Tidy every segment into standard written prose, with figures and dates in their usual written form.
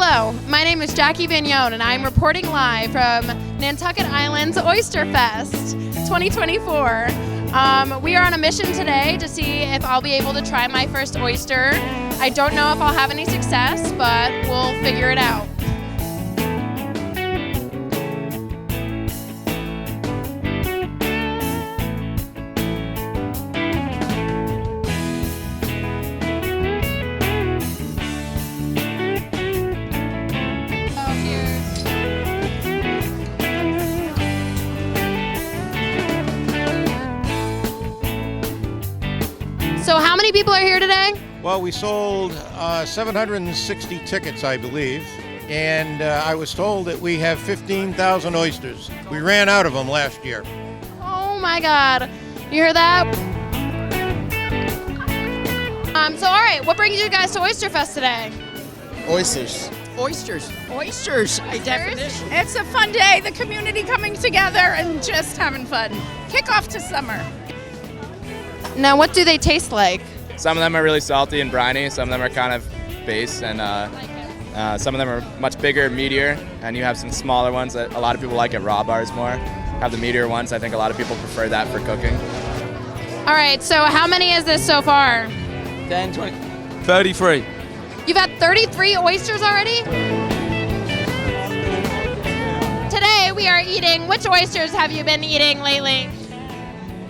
Hello, my name is Jackie Vagnone, and I'm reporting live from Nantucket Island's Oyster Fest 2024. We are on a mission today to see if I'll be able to try my first oyster. I don't know if I'll have any success, but we'll figure it out. So how many people are here today? Well, we sold 760 tickets, I believe, and I was told that we have 15,000 oysters. We ran out of them last year. Oh my God, you hear that? So all right, what brings you guys to Oyster Fest today? Oysters. Oysters. Oysters. By definition. It's a fun day, the community coming together and just having fun. Kickoff to summer. Now, what do they taste like? Some of them are really salty and briny, some of them are kind of base, and some of them are much bigger, meatier, and you have some smaller ones that a lot of people like at raw bars more. Have the meatier ones, I think a lot of people prefer that for cooking. All right, so how many is this so far? 10, 20. 33. You've had 33 oysters already? Today we are eating, which oysters have you been eating lately?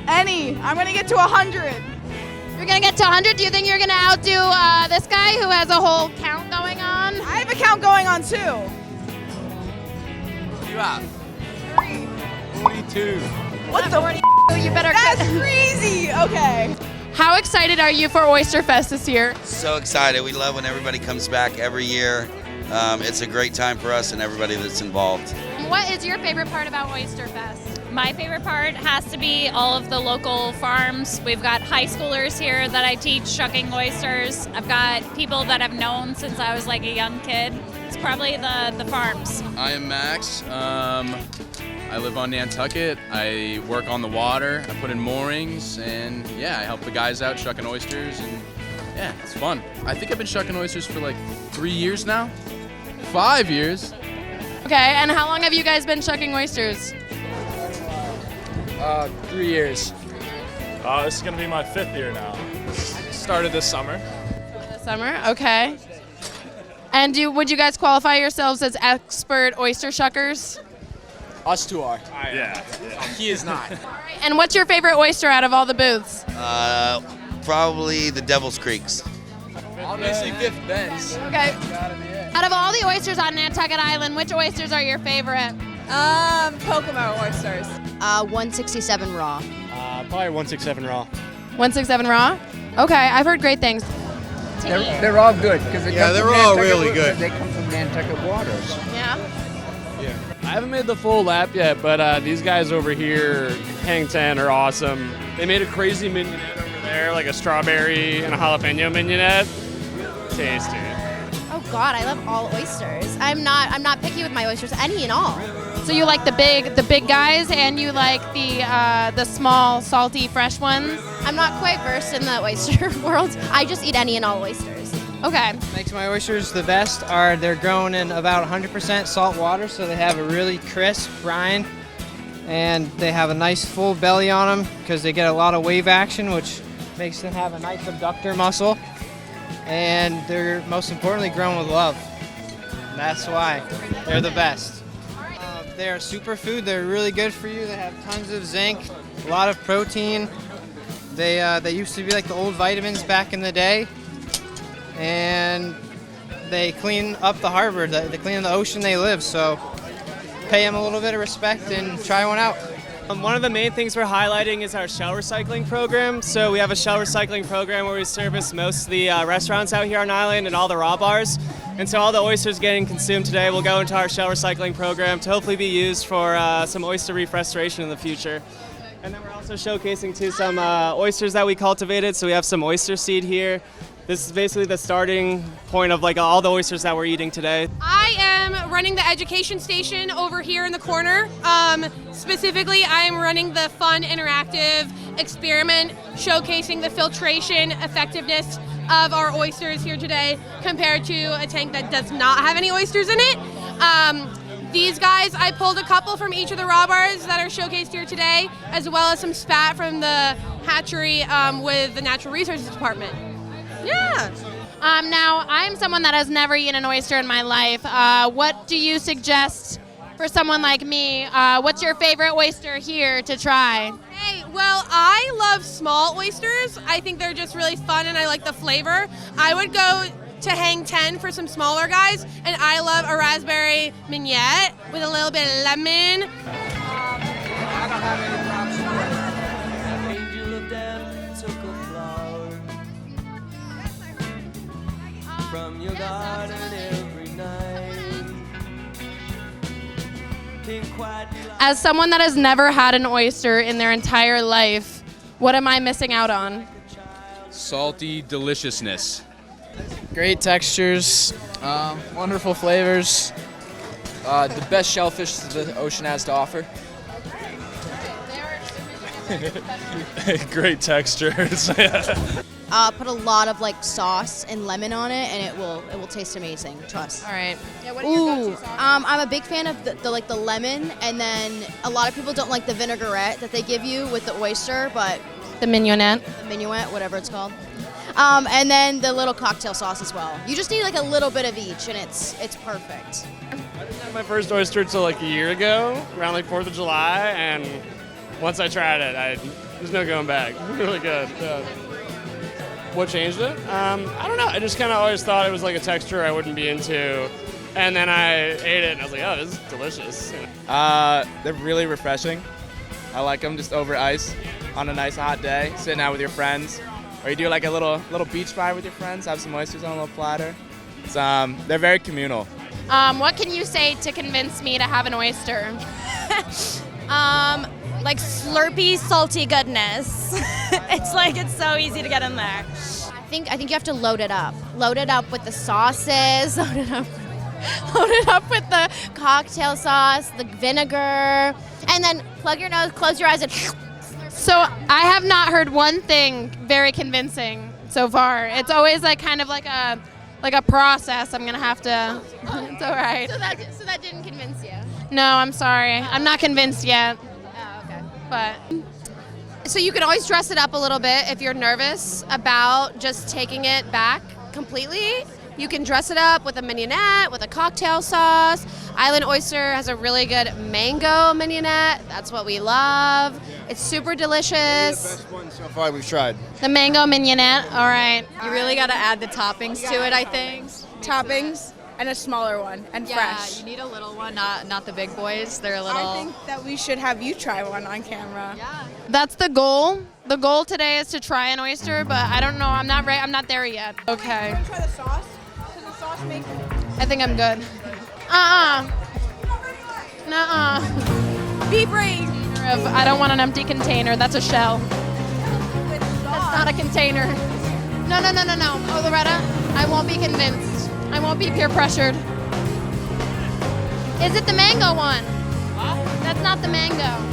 Any. I'm going to get to 100. You're going to get to 100? Do you think you're going to outdo this guy who has a whole count going on? I have a count going on too. What do you have? 42. What the? 42, you better That's crazy. Okay. How excited are you for Oyster Fest this year? So excited. We love when everybody comes back every year. It's a great time for us and everybody that's involved. What is your favorite part about Oyster Fest? My favorite part has to be all of the local farms. We've got high schoolers here that I teach shucking oysters. I've got people that I've known since I was like a young kid. It's probably the farms. I am Max. I live on Nantucket. I work on the water. I put in moorings, and yeah, I help the guys out shucking oysters, and yeah, it's fun. I think I've been shucking oysters for like 3 years now. 5 years. Okay, and how long have you guys been shucking oysters? 3 years. This is going to be my 5th year now. Started this summer. This summer, okay. And would you guys qualify yourselves as expert oyster shuckers? Us two are. Yeah. He is not. And what's your favorite oyster out of all the booths? Probably the Devil's Creeks. Obviously, Fifth Bends. Okay. Out of all the oysters on Nantucket Island, which oysters are your favorite? Kokomo oysters. 167 raw. Probably 167 raw. 167 raw? Okay, I've heard great things. They're all good because they're all really good. They come from Nantucket waters. Yeah? I haven't made the full lap yet, but these guys over here, Hang 10, are awesome. They made a crazy mignonette over there, like a strawberry and a jalapeno mignonette. Tasty. Oh God, I love all oysters. I'm not picky with my oysters, any and all. So you like the big guys, and you like the small, salty, fresh ones? I'm not quite versed in the oyster world. I just eat any and all oysters. Okay. Makes my oysters the best are they're grown in about 100% salt water, so they have a really crisp brine, and they have a nice full belly on them because they get a lot of wave action, which makes them have a nice abductor muscle, and they're most importantly grown with love. That's why they're the best. They're a superfood. They're really good for you. They have tons of zinc, a lot of protein. They used to be like the old vitamins back in the day. And they clean up the harbor, they clean the ocean they live, so pay them a little bit of respect and try one out. One of the main things we're highlighting is our shell recycling program. So we have a shell recycling program where we service most of the restaurants out here on island and all the raw bars. And so all the oysters getting consumed today will go into our shell recycling program to hopefully be used for some oyster reef restoration in the future. And then we're also showcasing too some oysters that we cultivated. So we have some oyster seed here. this is basically the starting point of like all the oysters that we're eating today. I am running the education station over here in the corner. Specifically, I am running the fun, interactive experiment showcasing the filtration effectiveness of our oysters here today compared to a tank that does not have any oysters in it. These guys, I pulled a couple from each of the raw bars that are showcased here today, as well as some spat from the hatchery with the Natural Resources Department. Yeah. Now, I'm someone that has never eaten an oyster in my life. What do you suggest for someone like me? What's your favorite oyster here to try? Hey, well, I love small oysters. I think they're just really fun and I like the flavor. I would go to hang 10 for some smaller guys, and I love a raspberry mignonette with a little bit of lemon. I don't have any props. Angel of death took a flower from your garden every night. As someone that has never had an oyster in their entire life, what am I missing out on? Salty deliciousness. Great textures, wonderful flavors. The best shellfish the ocean has to offer. Great textures. Put a lot of like sauce and lemon on it, and it will taste amazing. Trust. All right. Yeah, what are your go-to sauces? I'm a big fan of the lemon, and then a lot of people don't like the vinaigrette that they give you with the oyster, but the mignonette, whatever it's called. And then the little cocktail sauce as well. You just need like a little bit of each, and it's perfect. I didn't have my first oyster until like a year ago, around like 4th of July, and once I tried it, there's no going back. Really good. What changed it? I don't know. I just kind of always thought it was like a texture I wouldn't be into, and then I ate it and I was like, oh, this is delicious. They're really refreshing. I like them just over ice on a nice hot day, sitting out with your friends. Or you do like a little beach fry with your friends, have some oysters on a little platter. It's, they're very communal. What can you say to convince me to have an oyster? Like slurpy, salty goodness. It's so easy to get in there. I think you have to load it up. Load it up with the sauces. Load it up with the cocktail sauce, the vinegar, and then plug your nose, close your eyes, and. So I have not heard one thing very convincing so far. It's always like kind of like a process. I'm gonna have to. It's all right. So that didn't convince you. No, I'm sorry. I'm not convinced yet. Oh, okay. But So you can always dress it up a little bit if you're nervous about just taking it back completely. You can dress it up with a mignonette, with a cocktail sauce. Island Oyster has a really good mango mignonette. That's what we love. It's super delicious. The best one so far we've tried. The mango mignonette, all right. You really got to add the toppings to it, I think. Toppings and a smaller one and fresh. Yeah, you need a little one, not the big boys. They're a little. I think that we should have you try one on camera. Yeah. That's the goal. The goal today is to try an oyster, but I don't know. I'm not ready. I'm not there yet. Okay. Want to try the sauce? Does the sauce make? I think I'm good. Nuh-uh. Be brave. I don't want an empty container. That's a shell. That's not a container. No. Oh, Loretta, I won't be convinced. I won't be peer pressured. Is it the mango one? That's not the mango.